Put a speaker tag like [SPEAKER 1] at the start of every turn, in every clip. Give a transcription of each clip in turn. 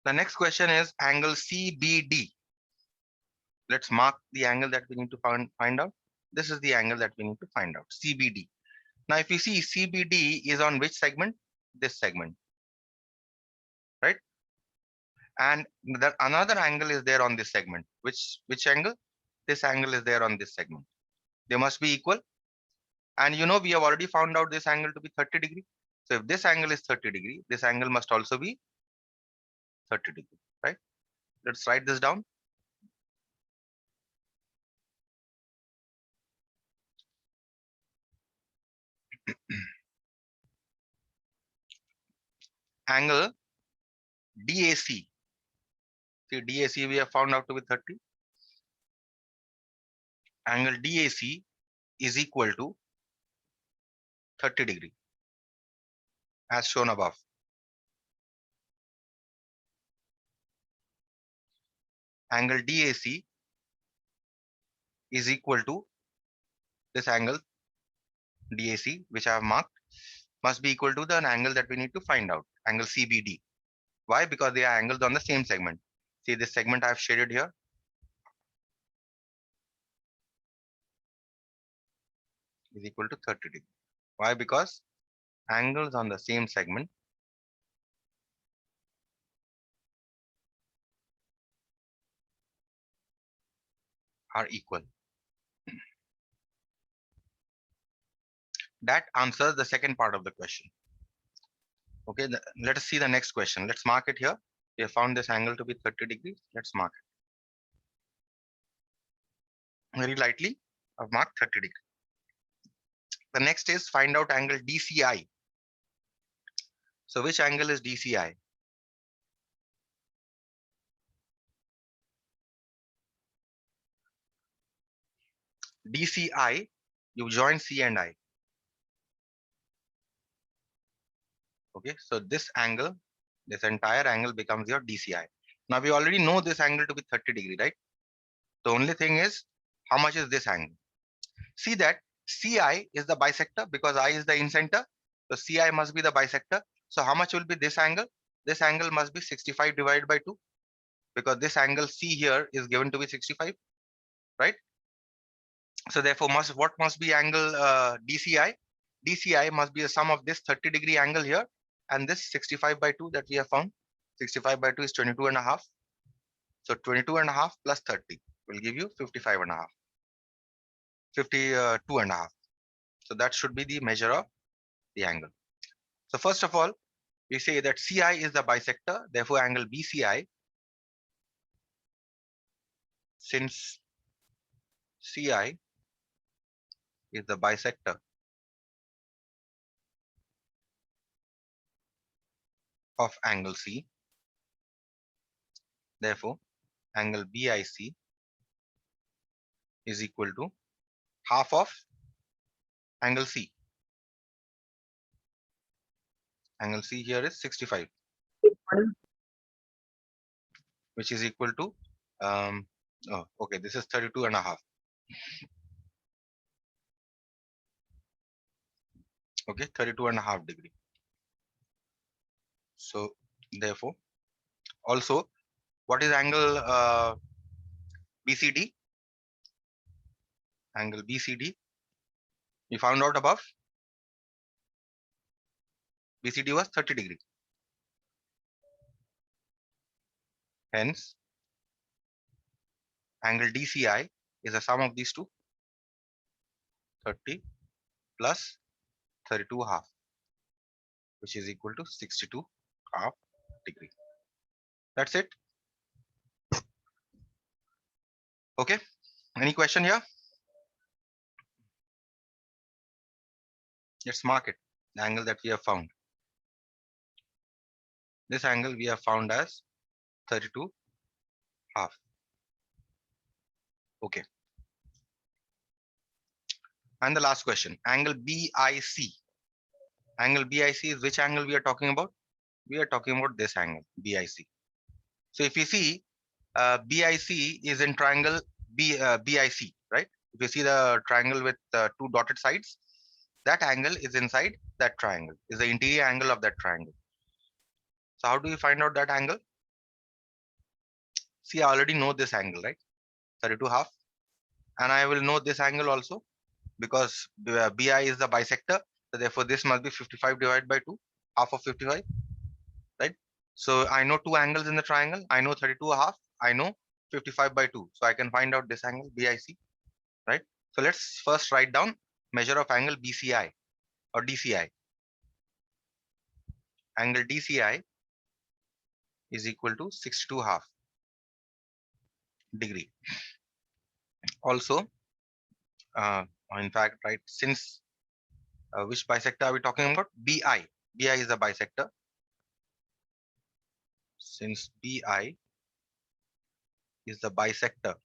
[SPEAKER 1] The next question is angle CBD. Let's mark the angle that we need to find out. This is the angle that we need to find out, CBD. Now, if you see CBD is on which segment? This segment, right? And another angle is there on this segment. Which angle? This angle is there on this segment. They must be equal. And you know, we have already found out this angle to be 30 degree. So if this angle is 30 degree, this angle must also be 30 degree, right? Let's write this down. Angle DAC. See, DAC we have found out to be 30. Angle DAC is equal to 30 degree as shown above. Angle DAC is equal to this angle DAC, which I have marked, must be equal to the angle that we need to find out, angle CBD. Why? Because they are angles on the same segment. See, this segment I have shaded here. Is equal to 30 degree. Why? Because angles on the same segment are equal. That answers the second part of the question. Okay, let us see the next question. Let's mark it here. We have found this angle to be 30 degrees. Let's mark it. Very lightly, I've marked 30 degrees. The next is find out angle DCI. So which angle is DCI? DCI, you join C and I. Okay, so this angle, this entire angle becomes your DCI. Now we already know this angle to be 30 degree, right? The only thing is, how much is this angle? See that CI is the bisector because I is the incenter. So CI must be the bisector. So how much will be this angle? This angle must be 65 divided by 2 because this angle C here is given to be 65, right? So therefore, what must be angle DCI? DCI must be the sum of this 30 degree angle here and this 65 by 2 that we have found. 65 by 2 is 22 and a half. So 22 and a half plus 30 will give you 55 and a half. 52 and a half. So that should be the measure of the angle. So first of all, we say that CI is the bisector. Therefore, angle BCI, since CI is the bisector of angle C, therefore, angle BIC is equal to half of angle C. Angle C here is 65, which is equal to, okay, this is 32 and a half. Okay, 32 and a half degree. So therefore, also, what is angle BCD? Angle BCD, we found out above. BCD was 30 degree. Hence, angle DCI is a sum of these two, 30 plus 32 half, which is equal to 62 half degree. That's it. Okay. Any question here? Let's mark it. The angle that we have found. This angle we have found as 32 half. Okay. And the last question, angle BIC. Angle BIC is which angle we are talking about? We are talking about this angle, BIC. So if you see, BIC is in triangle BIC, right? If you see the triangle with two dotted sides, that angle is inside that triangle, is the interior angle of that triangle. So how do we find out that angle? See, I already know this angle, right? 32 half. And I will know this angle also because BI is the bisector. So therefore, this must be 55 divided by 2, half of 55, right? So I know two angles in the triangle. I know 32 half. I know 55 by 2. So I can find out this angle BIC, right? So let's first write down measure of angle BCI or DCI. Angle DCI is equal to 62 half degree. Also, uh, in fact, right, since which bisector are we talking about? BI. BI is the bisector. Since BI is the bisector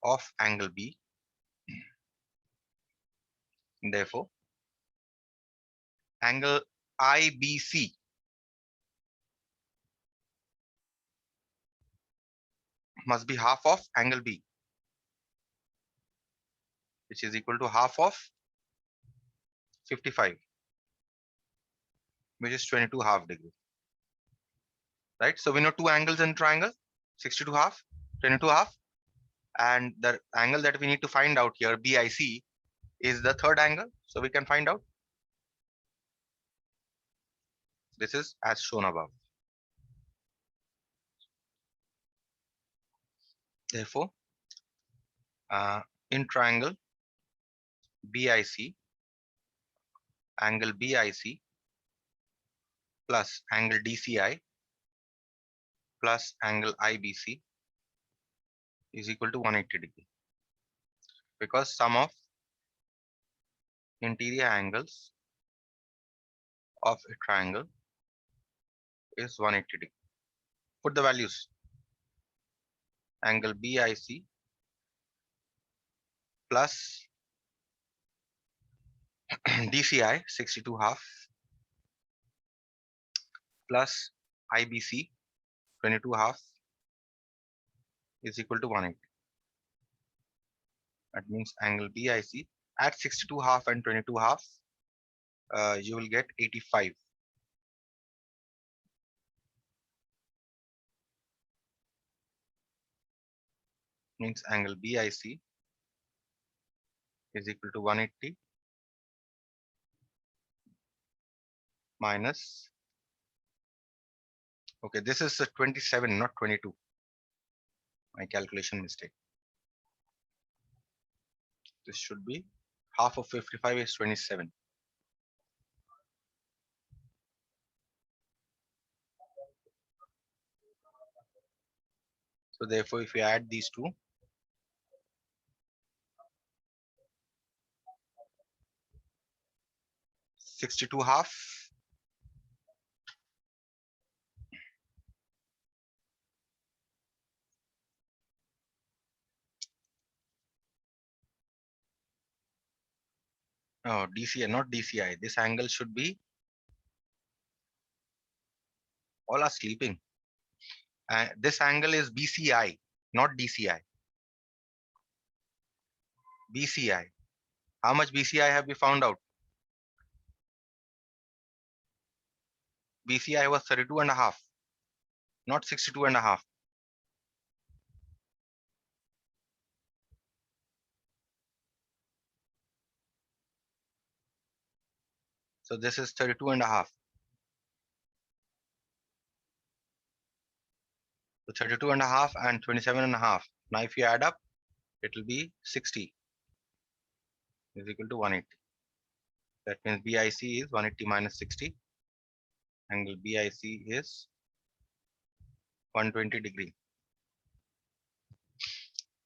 [SPEAKER 1] of angle B, therefore, angle IBC must be half of angle B, which is equal to half of 55, which is 22 half degree, right? So we know two angles in triangle, 62 half, 22 half, and the angle that we need to find out here, BIC, is the third angle. So we can find out. This is as shown above. Therefore, in triangle BIC, angle BIC plus angle DCI plus angle IBC is equal to 180 degree, because sum of interior angles of a triangle is 180 degree. Put the values. Angle BIC plus DCI 62 half plus IBC 22 half is equal to 180. That means angle BIC at 62 half and 22 half, you will get 85. Means angle BIC is equal to 180 minus, okay, this is a 27, not 22. My calculation mistake. This should be half of 55 is 27. So therefore, if we add these two, 62 half no, DCI, not DCI. This angle should be, all are sleeping. This angle is BCI, not DCI. BCI. How much BCI have we found out? BCI was 32 and a half, not 62 and a half. So this is 32 and a half. So 32 and a half and 27 and a half. Now if you add up, it will be 60 is equal to 180. That means BIC is 180 minus 60. Angle BIC is 120 degree.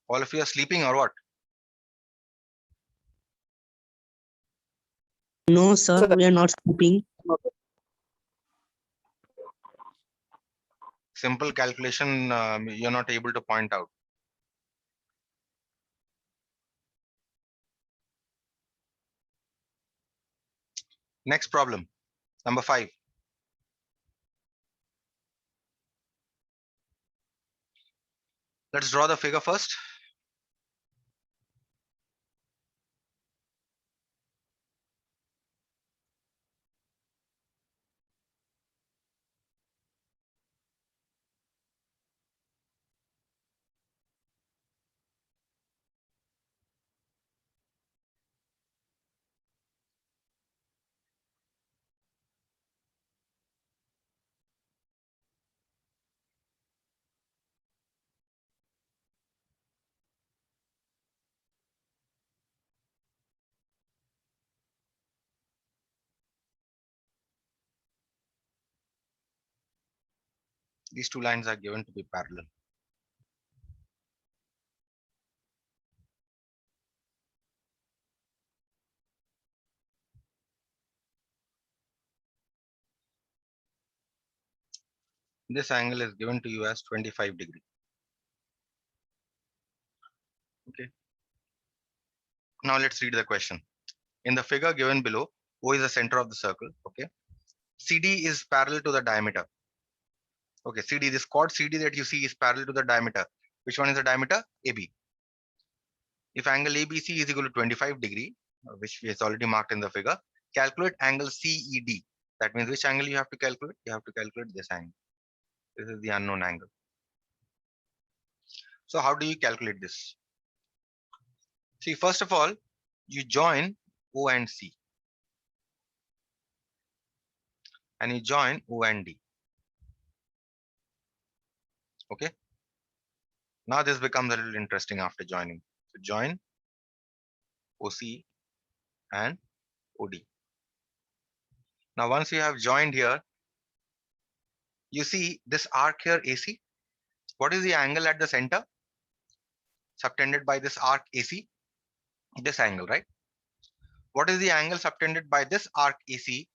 [SPEAKER 1] All of you are sleeping or what?
[SPEAKER 2] No, sir, we are not sleeping.
[SPEAKER 1] Simple calculation, you're not able to point out. Next problem, number 5. Let's draw the figure first. These two lines are given to be parallel. This angle is given to you as 25 degree. Okay. Now let's read the question. In the figure given below, O is the center of the circle. Okay. CD is parallel to the diameter. Okay, CD, this chord CD that you see is parallel to the diameter. Which one is the diameter? AB. If angle ABC is equal to 25 degree, which is already marked in the figure, calculate angle CED. That means which angle you have to calculate? You have to calculate this angle. This is the unknown angle. So how do you calculate this? See, first of all, you join O and C. And you join O and D. Okay. Now this becomes a little interesting after joining. So join OC and OD. Now once you have joined here, you see this arc here AC. What is the angle at the center subtended by this arc AC? This angle, right? What is the angle subtended by this arc AC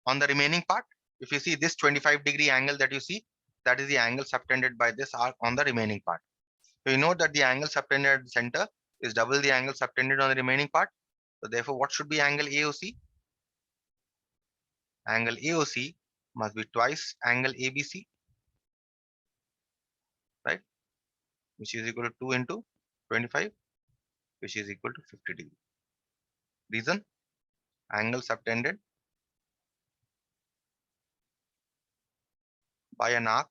[SPEAKER 1] on the remaining part? If you see this 25 degree angle that you see, that is the angle subtended by this arc on the remaining part. So you know that the angle subtended at the center is double the angle subtended on the remaining part. So therefore, what should be angle AOC? Angle AOC must be twice angle ABC, right? Which is equal to 2 into 25, which is equal to 50 degree. Reason? Angle subtended by an arc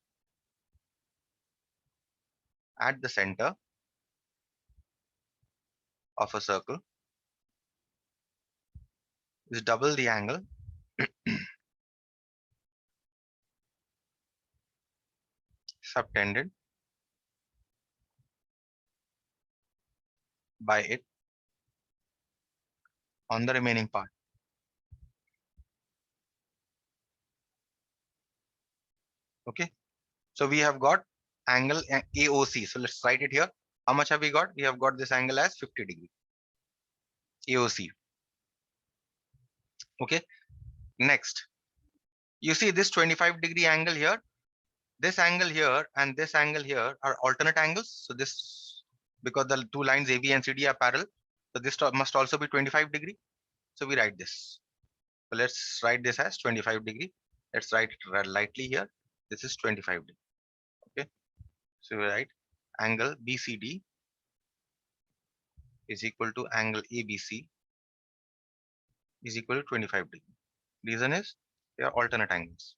[SPEAKER 1] at the center of a circle is double the angle subtended by it on the remaining part. Okay. So we have got angle AOC. So let's write it here. How much have we got? We have got this angle as 50 degree. AOC. Okay. Next, you see this 25 degree angle here. This angle here and this angle here are alternate angles. So this, because the two lines AB and CD are parallel, so this must also be 25 degree. So we write this. So let's write this as 25 degree. Let's write it lightly here. This is 25 degree. Okay. So we write angle BCD is equal to angle ABC is equal to 25 degree. Reason is they are alternate angles.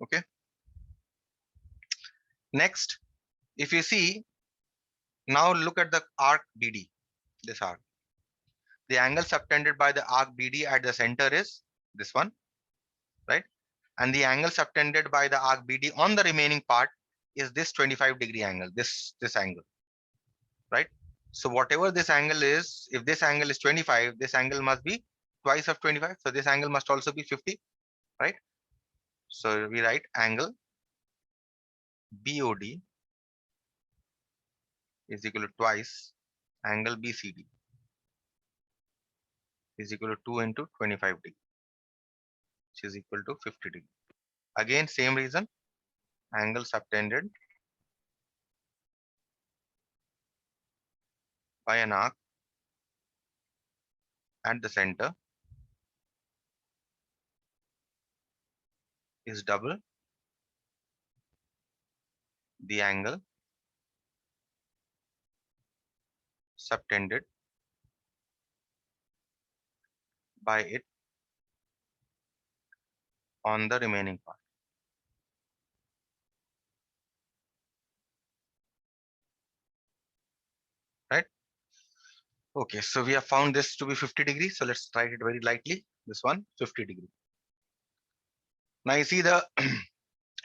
[SPEAKER 1] Okay. Next, if you see, now look at the arc BD, this arc. The angle subtended by the arc BD at the center is this one, right? And the angle subtended by the arc BD on the remaining part is this 25 degree angle, this angle, right? So whatever this angle is, if this angle is 25, this angle must be twice of 25. So this angle must also be 50, right? So we write angle BOD is equal to twice angle BCD is equal to 2 into 25 degree, which is equal to 50 degree. Again, same reason, angle subtended by an arc at the center is double the angle subtended by it on the remaining part. Right? Okay, so we have found this to be 50 degrees. So let's write it very lightly. This one, 50 degree. Now you see the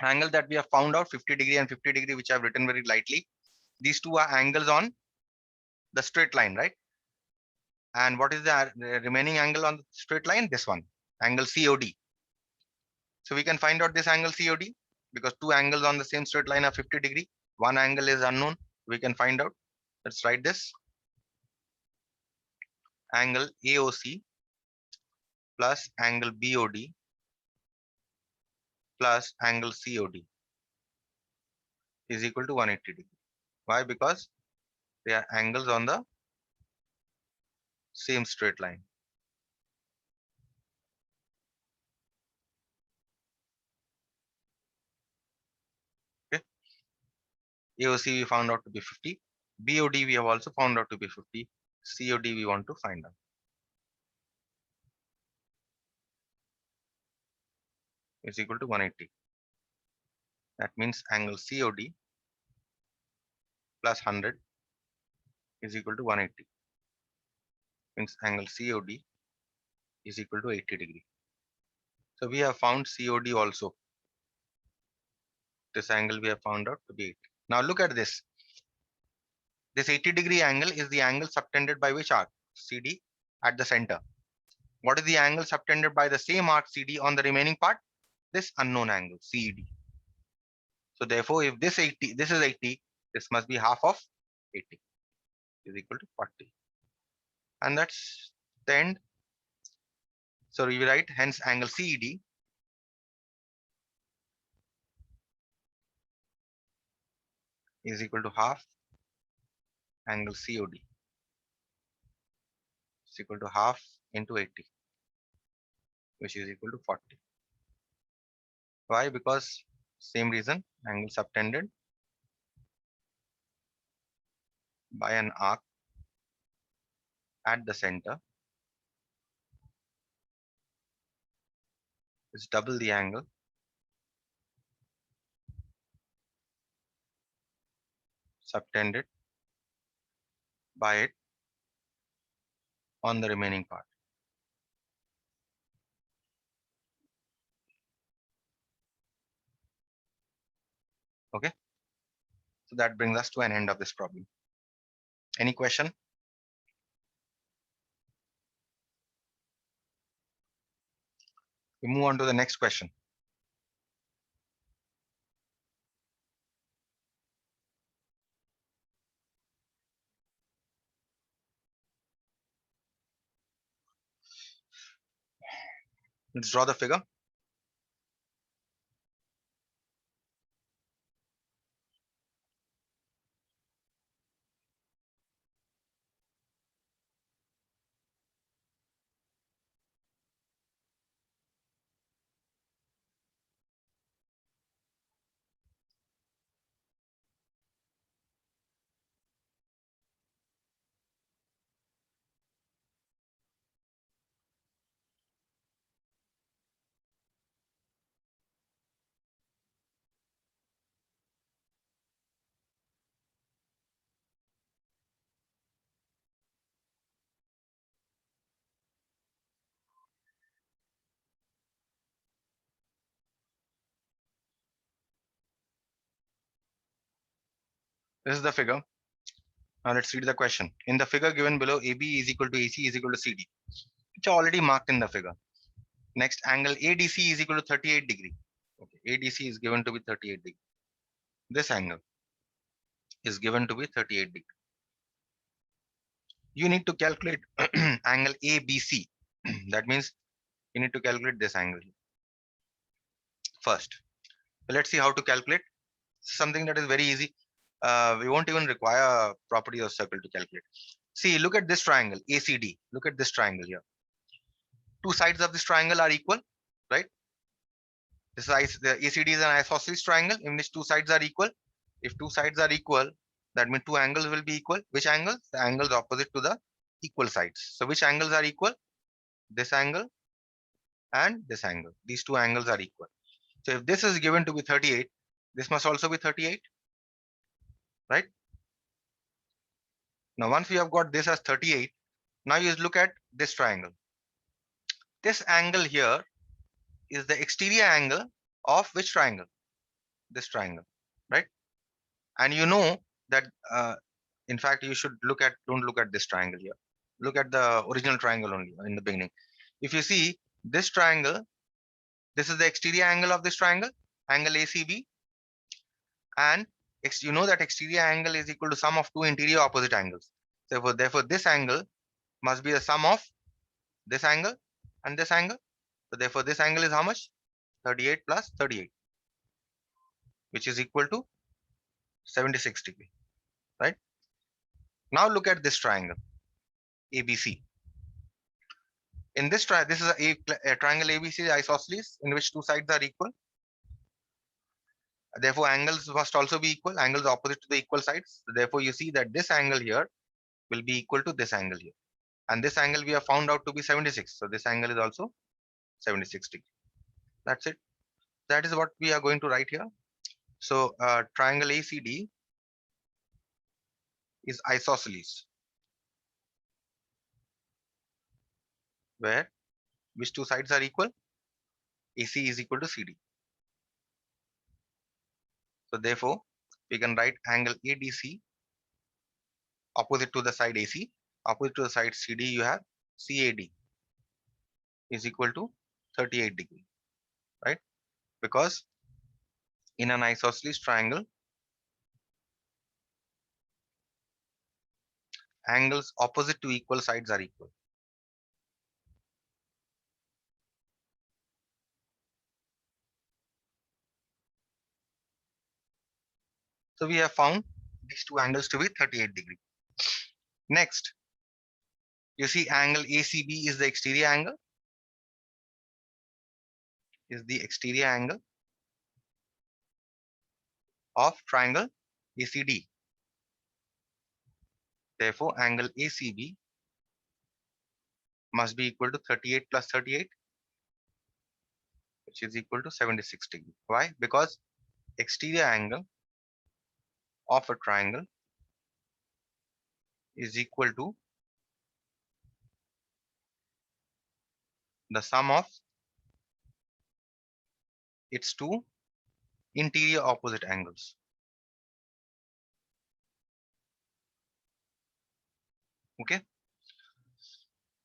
[SPEAKER 1] angle that we have found out, 50 degree and 50 degree, which I've written very lightly. These two are angles on the straight line, right? And what is the remaining angle on the straight line? This one, angle COD. So we can find out this angle COD because two angles on the same straight line are 50 degree. One angle is unknown. We can find out. Let's write this. Angle AOC plus angle BOD plus angle COD is equal to 180 degree. Why? Because they are angles on the same straight line. Okay. AOC we found out to be 50. BOD we have also found out to be 50. COD we want to find out. Is equal to 180. That means angle COD plus 100 is equal to 180. Means angle COD is equal to 80 degree. So we have found COD also. This angle we have found out to be 80. Now look at this. This 80 degree angle is the angle subtended by which arc? CD at the center. What is the angle subtended by the same arc CD on the remaining part? This unknown angle CED. So therefore, if this 80, this is 80, this must be half of 80 is equal to 40. And that's the end. So we write hence angle CED is equal to half angle COD is equal to half into 80, which is equal to 40. Why? Because same reason, angle subtended by an arc at the center is double the angle subtended by it on the remaining part. Okay. So that brings us to an end of this problem. Any question? We move on to the next question. Let's draw the figure. This is the figure. Now let's read the question. In the figure given below, AB is equal to AC is equal to CD, which are already marked in the figure. Next, angle ADC is equal to 38 degree. Okay, ADC is given to be 38 degree. This angle is given to be 38 degree. You need to calculate angle ABC. That means you need to calculate this angle first. So let's see how to calculate. Something that is very easy. We won't even require property of circle to calculate. See, look at this triangle, ACD. Look at this triangle here. Two sides of this triangle are equal, right? The ACD is an isosceles triangle in which two sides are equal. If two sides are equal, that means two angles will be equal. Which angles? The angles opposite to the equal sides. So which angles are equal? This angle and this angle. These two angles are equal. So if this is given to be 38, this must also be 38, right? Now, once we have got this as 38, now you look at this triangle. This angle here is the exterior angle of which triangle? This triangle, right? And you know that, in fact, you should don't look at this triangle here. Look at the original triangle only in the beginning. If you see this triangle This is the exterior angle of this triangle, angle ACB. And you know that exterior angle is equal to sum of two interior opposite angles. Therefore, this angle must be the sum of this angle and this angle. So therefore, this angle is how much? 38 plus 38, which is equal to 76 degree, right? Now look at this triangle, ABC. In this triangle, this is a triangle ABC isosceles in which two sides are equal. Therefore, angles must also be equal, angles opposite to the equal sides. Therefore, you see that this angle here will be equal to this angle here. And this angle we have found out to be 76. So this angle is also 76 degree. That's it. That is what we are going to write here. So triangle ACD is isosceles, where which two sides are equal? AC is equal to CD. So therefore, we can write angle ADC opposite to the side AC, opposite to the side CD, you have CAD is equal to 38 degree, right? Because in an isosceles triangle, angles opposite to equal sides are equal. So we have found these two angles to be 38 degree. Next, you see angle ACB is the exterior angle, of triangle ACD. Therefore, angle ACB must be equal to 38 plus 38, which is equal to 76 degree. Why? Because exterior angle of a triangle is equal to the sum of its two interior opposite angles. Okay.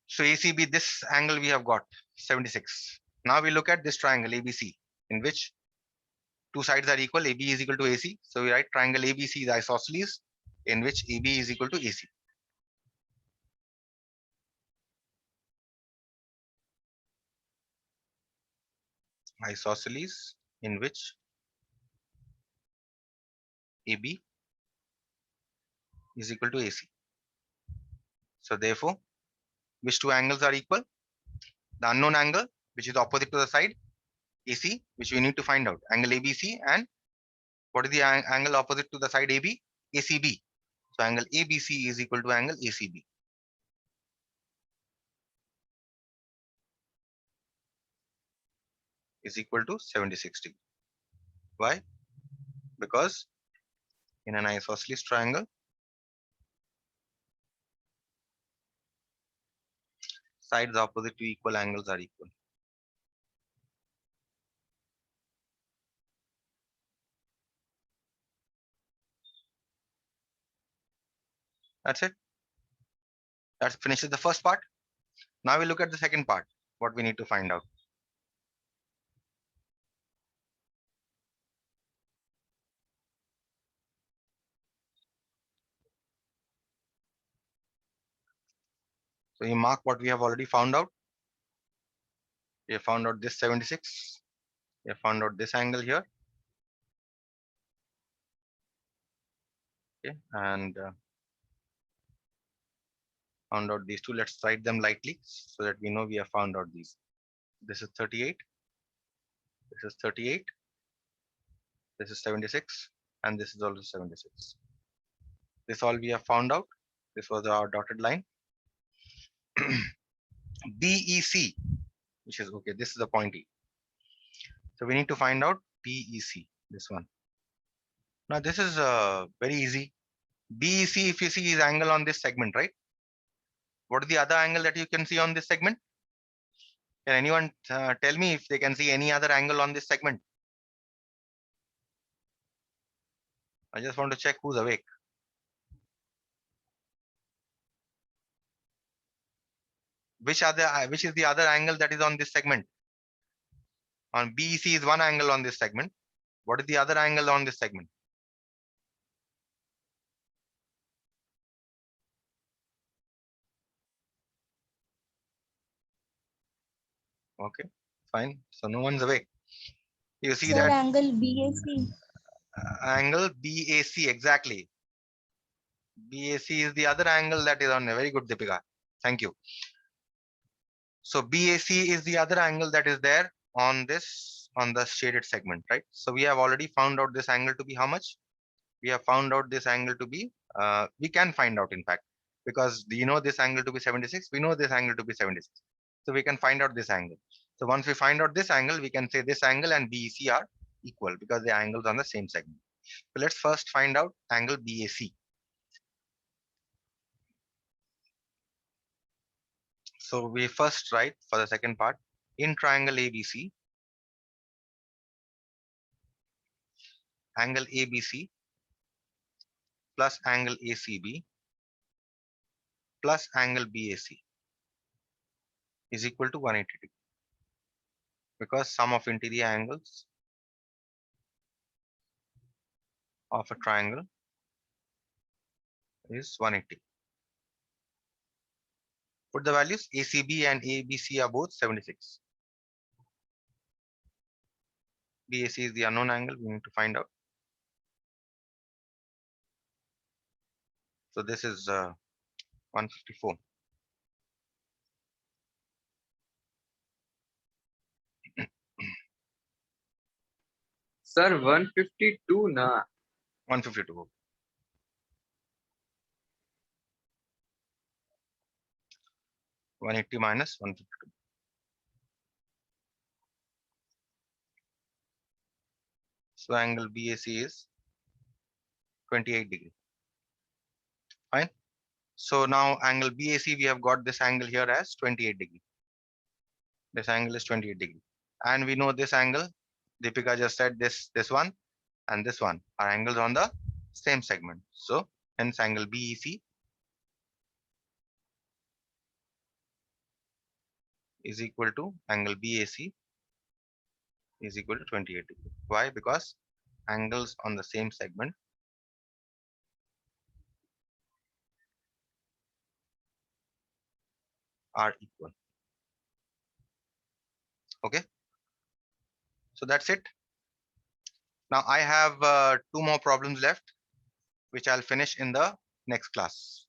[SPEAKER 1] So ACB, this angle we have got 76. Now we look at this triangle ABC, in which two sides are equal. AB is equal to AC. So we write triangle ABC is isosceles, in which AB is equal to AC. Isosceles in which AB is equal to AC. So therefore, which two angles are equal? The unknown angle, which is opposite to the side AC, which we need to find out. Angle ABC, and what is the angle opposite to the side AB? ACB. So angle ABC is equal to angle ACB. Is equal to 76 degree. Why? Because in an isosceles triangle, sides opposite to equal angles are equal. That's it. That finishes the first part. Now we look at the second part, what we need to find out. So you mark what we have already found out. We have found out this 76. We have found out this angle here. Okay, and found out these two. Let's write them lightly so that we know we have found out these. This is 38. This is 38. This is 76. And this is also 76. This all we have found out. This was our dotted line. BEC, which is okay. This is the point E. So we need to find out BEC, this one. Now this is very easy. BEC, if you see, is angle on this segment, right? What is the other angle that you can see on this segment? Can anyone tell me if they can see any other angle on this segment? I just want to check who's awake. Which is the other angle that is on this segment? On BEC is one angle on this segment. What is the other angle on this segment? Okay, fine. So no one's awake. You see
[SPEAKER 3] Sir,
[SPEAKER 1] that
[SPEAKER 3] angle BAC.
[SPEAKER 1] angle BAC, exactly. BAC is the other angle that is on a very good, Deepika. Thank you. So BAC is the other angle that is there on this, on the shaded segment, right? So we have already found out this angle to be how much? We have found out this angle to be, we can find out in fact, because we know this angle to be 76, we know this angle to be 76. So we can find out this angle. So once we find out this angle, we can say this angle and BEC are equal because the angles on the same segment. So let's first find out angle BAC. So we first write for the second part, in triangle ABC, angle ABC plus angle ACB plus angle BAC is equal to 180 degree, because sum of interior angles of a triangle is 180. Put the values. ACB and ABC are both 76. BAC is the unknown angle we need to find out. So this is 154.
[SPEAKER 4] Sir, 152 na.
[SPEAKER 1] 152. 180 minus 152. So angle BAC is 28 degree. Fine. So now angle BAC, we have got this angle here as 28 degree. This angle is 28 degree. And we know this angle, Deepika just said this one and this one are angles on the same segment. So hence angle BEC is equal to angle BAC is equal to 28 degree. Why? Because angles on the same segment are equal. Okay. So that's it. Now I have two more problems left, which I'll finish in the next class.